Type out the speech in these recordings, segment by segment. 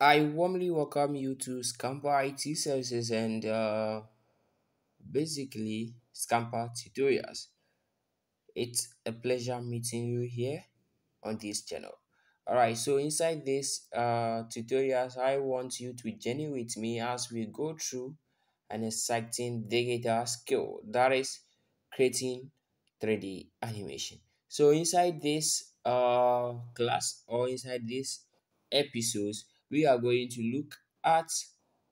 I warmly welcome you to Scamper IT Services and basically Scamper Tutorials. It's a pleasure meeting you here on this channel. Alright, so inside this tutorials, I want you to journey with me as we go through an exciting digital skill that is creating 3D animation. So inside this class or inside this episodes, we are going to look at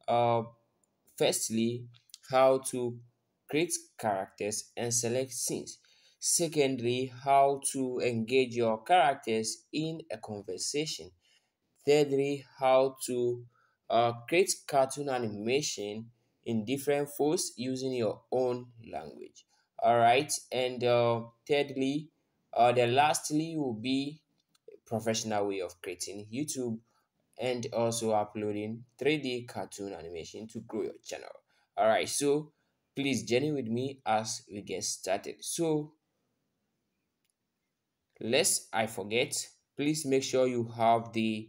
uh, firstly how to create characters and select scenes. Secondly, how to engage your characters in a conversation. Thirdly, how to create cartoon animation in different fonts using your own language. All right, and thirdly, the lastly will be professional way of creating YouTube and also uploading 3D cartoon animation to grow your channel. All right, so please journey with me as we get started. So lest I forget, please make sure you have the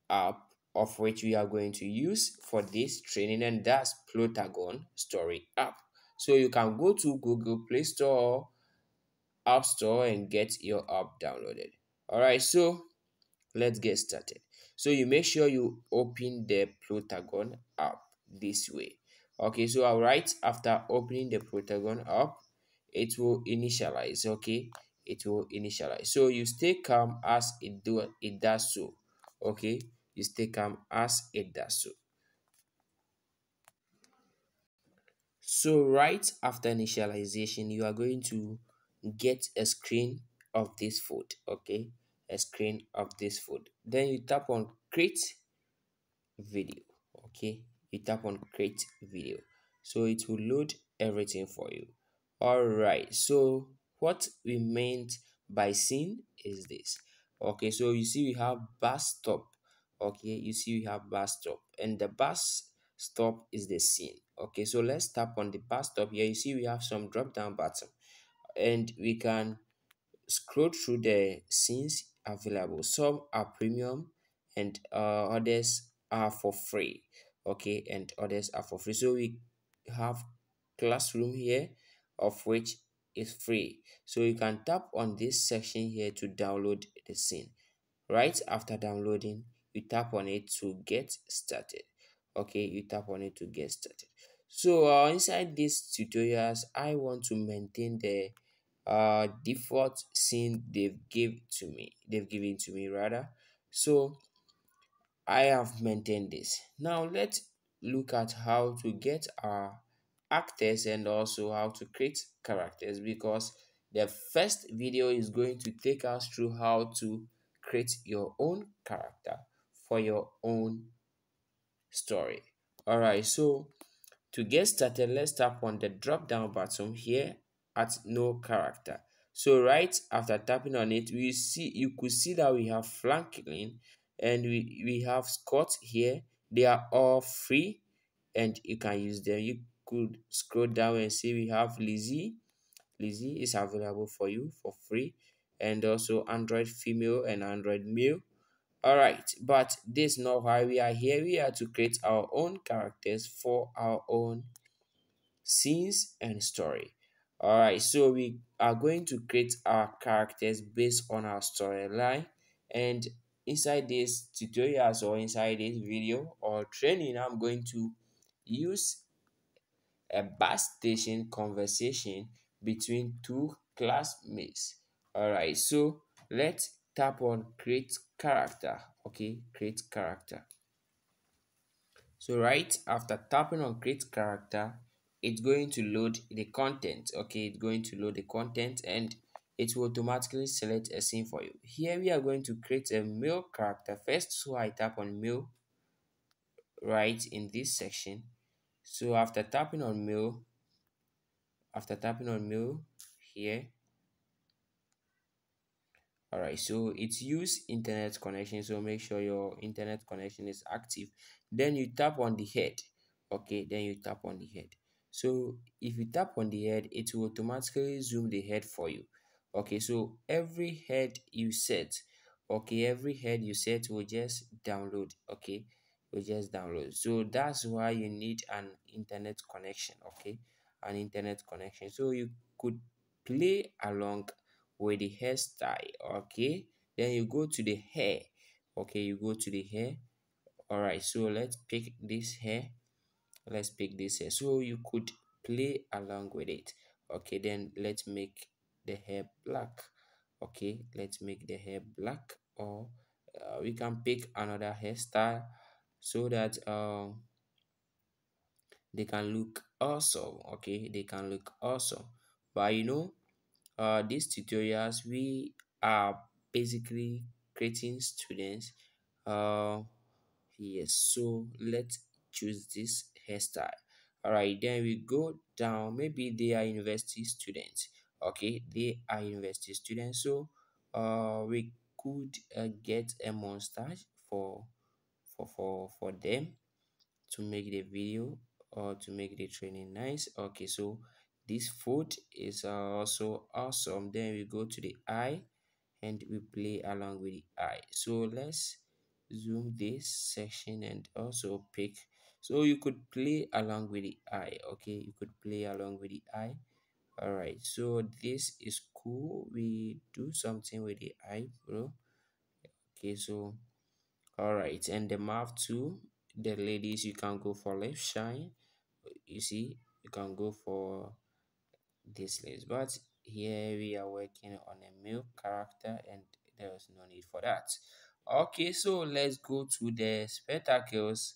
app of which we are going to use for this training, and that's Plotagon Story app. So you can go to Google Play Store or App Store and get your app downloaded. All right, so let's get started. So you make sure you open the Plotagon app this way. Okay, so right after opening the Plotagon app, it will initialize. Okay, it will initialize. So you stay calm as it does so. Okay, you stay calm as it does so. So right after initialization, you are going to get a screen of this food. Okay, a screen of this food. Then you tap on create video. Okay, you tap on create video, so it will load everything for you. All right, so what we meant by scene is this. Okay, so you see we have bus stop. Okay, you see we have bus stop, and the bus stop is the scene. Okay, so let's tap on the bus stop here. You see we have some drop down button, and we can scroll through the scenes available. Some are premium and others are for free. Okay, and others are for free. So we have classroom here, of which is free. So you can tap on this section here to download the scene. Right after downloading, you tap on it to get started. Okay, you tap on it to get started. So inside these tutorials, I want to maintain the default scene they've given to me rather. So I have maintained this. Now let's look at how to get our actors and also how to create characters, because the first video is going to take us through how to create your own character for your own story. All right, so to get started, let's tap on the drop down button here at no character. So right after tapping on it, you could see that we have Franklin and we have Scott here. They are all free and you can use them. You could scroll down and see we have Lizzie. Lizzie is available for you for free, and also Android female and Android male. All right, but this is not why we are here. We are to create our own characters for our own scenes and story. All right, so we are going to create our characters based on our storyline, and inside this tutorials or inside this video or training, I'm going to use a bus station conversation between two classmates. All right, so let's tap on create character. Okay, create character. So right after tapping on create character, it's going to load the content. Okay, it's going to load the content and it will automatically select a scene for you. Here we are going to create a male character first, so I tap on male right in this section. So after tapping on male here, all right, so it's use internet connection, so make sure your internet connection is active. Then you tap on the head. Okay, then you tap on the head. So if you tap on the head, it will automatically zoom the head for you. Okay, so every head you set, Okay, every head you set will just download. Okay, will just download. So that's why you need an internet connection. Okay, an internet connection. So you could play along with the hairstyle. Okay, then you go to the hair. Okay, you go to the hair. All right, so let's pick this hair. Let's pick this hair. So you could play along with it. Okay, then let's make the hair black. Okay, let's make the hair black, or we can pick another hairstyle so that they can look awesome. Okay, they can look awesome. But these tutorials, we are basically creating students. Yes, so let's choose this hairstyle. All right, then we go down. Maybe they are university students. Okay, they are university students. So we could get a mustache for them to make the video or to make the training nice. Okay, so this foot is also awesome. Then we go to the eye and we play along with the eye. So let's zoom this section and also pick. So you could play along with the eye. Okay, you could play along with the eye. All right, so this is cool. We do something with the eye, bro. Okay, so all right, and the mouth too. The ladies, you can go for left shine. You see, you can go for this list, but here we are working on a male character and there's no need for that. Okay, so let's go to the spectacles.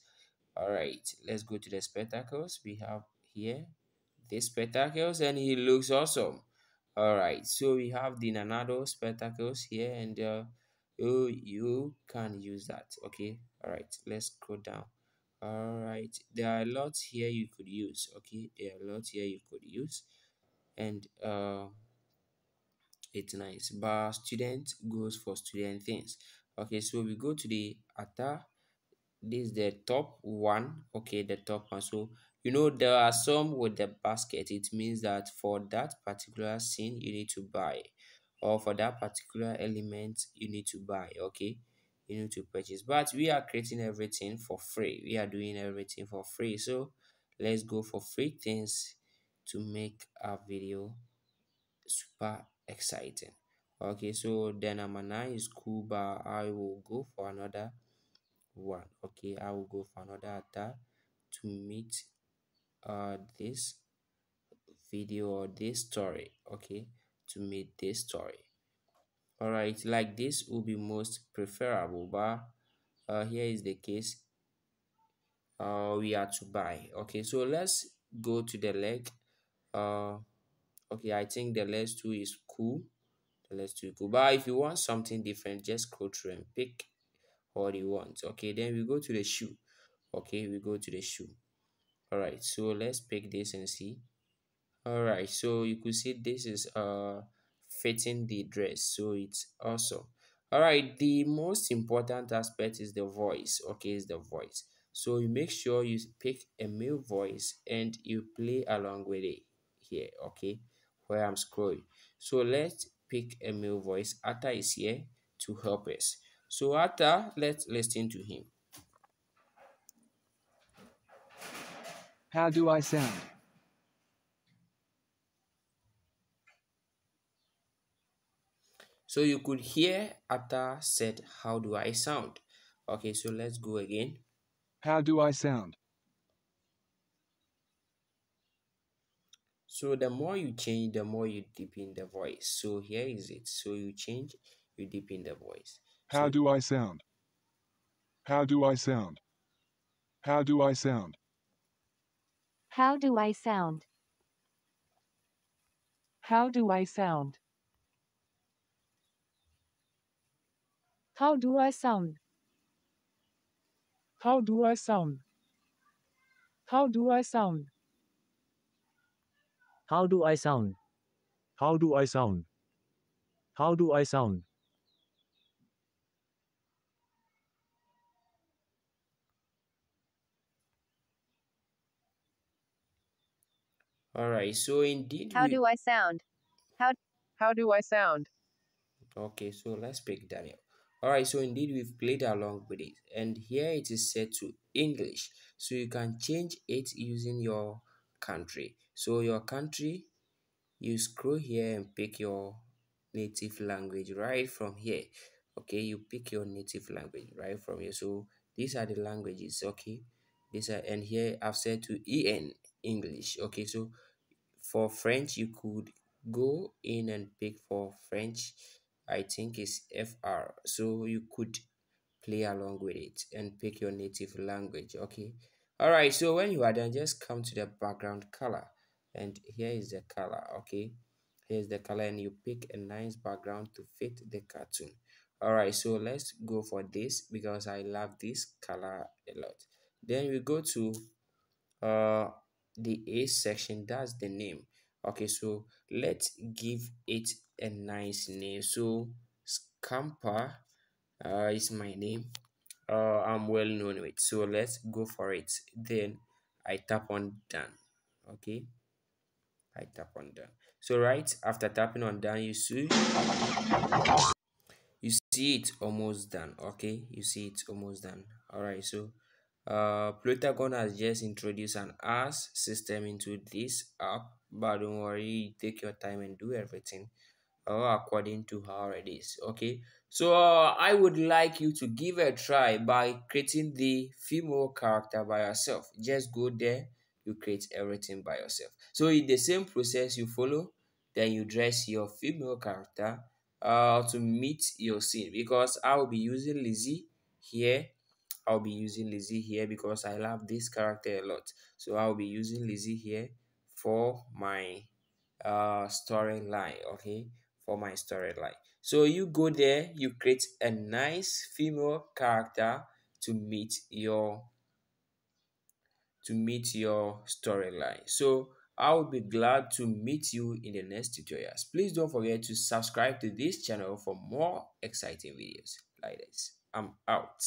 All right, let's go to the spectacles. We have here the spectacles and he looks awesome. All right, so we have the Nanado spectacles here, and you can use that. Okay, all right, let's go down. All right, there are lots here you could use. Okay, there are lots here you could use, and it's nice. But student goes for student things. Okay, so we go to the ata. This is the top one. Okay, the top one. So there are some with the basket. It means that for that particular scene you need to buy, or for that particular element you need to buy. Okay, you need to purchase. But we are creating everything for free. We are doing everything for free. So let's go for free things to make our video super exciting. Okay, so then number 9 is cool, but I will go for another one. Okay, I will go for another attack to meet this video or this story. Okay, to meet this story. All right, like this will be most preferable, but here is the case. We are to buy. Okay, so let's go to the leg. uh okay, I think the last two is cool. The last two is cool, but if you want something different, just go through and pick what you want. Okay, then we go to the shoe. Okay, we go to the shoe. All right, so let's pick this and see. All right, so you could see this is fitting the dress, so it's awesome. All right, the most important aspect is the voice. Okay, is the voice. So you make sure you pick a male voice and you play along with it here. Okay, where I'm scrolling. So let's pick a male voice. Atta is here to help us. So Atta, let's listen to him. How do I sound? So you could hear Atta said, "How do I sound?" Okay, so let's go again. How do I sound? So the more you change, the more you deepen the voice. So here is it. So you change, you deepen the voice. How So do I sound? How do I sound? How do I sound? How do I sound? How do I sound? How do I sound? How do I sound? How do I sound? How do I sound? How do I sound? How do I sound? all right. So indeed How we do I sound? How How do I sound? okay. So let's pick Daniel. All right, so indeed we've played along with it, and here it is set to English. So you can change it using your country. So your country, you scroll here and pick your native language right from here. Okay, you pick your native language right from here. So these are the languages. Okay, these are, and here I've set to en English. Okay, so for French you could go in and pick for French, I think is FR. So you could play along with it and pick your native language. Okay, all right, so when you are done, just come to the background color, and here is the color. Okay, here's the color, and you pick a nice background to fit the cartoon. All right, so let's go for this because I love this color a lot. Then we go to uh the A section. That's the name. Okay, so let's give it a nice name. So Scamper is my name. I'm well known with, so let's go for it. Then I tap on done. Okay, I tap on done. So right after tapping on done, you see it's almost done. Okay, you see it's almost done. All right, so Plotagon has just introduced an as system into this app, but don't worry, take your time and do everything according to how it is. Okay, so I would like you to give a try by creating the female character by yourself. Just go there, you create everything by yourself. So in the same process you follow, then you dress your female character to meet your scene, because I will be using Lizzie here. I'll be using Lizzie here because I love this character a lot. So I'll be using Lizzie here for my storyline. Okay, for my storyline. So you go there, you create a nice female character to meet your storyline. So I will be glad to meet you in the next tutorials. Please don't forget to subscribe to this channel for more exciting videos like this. I'm out.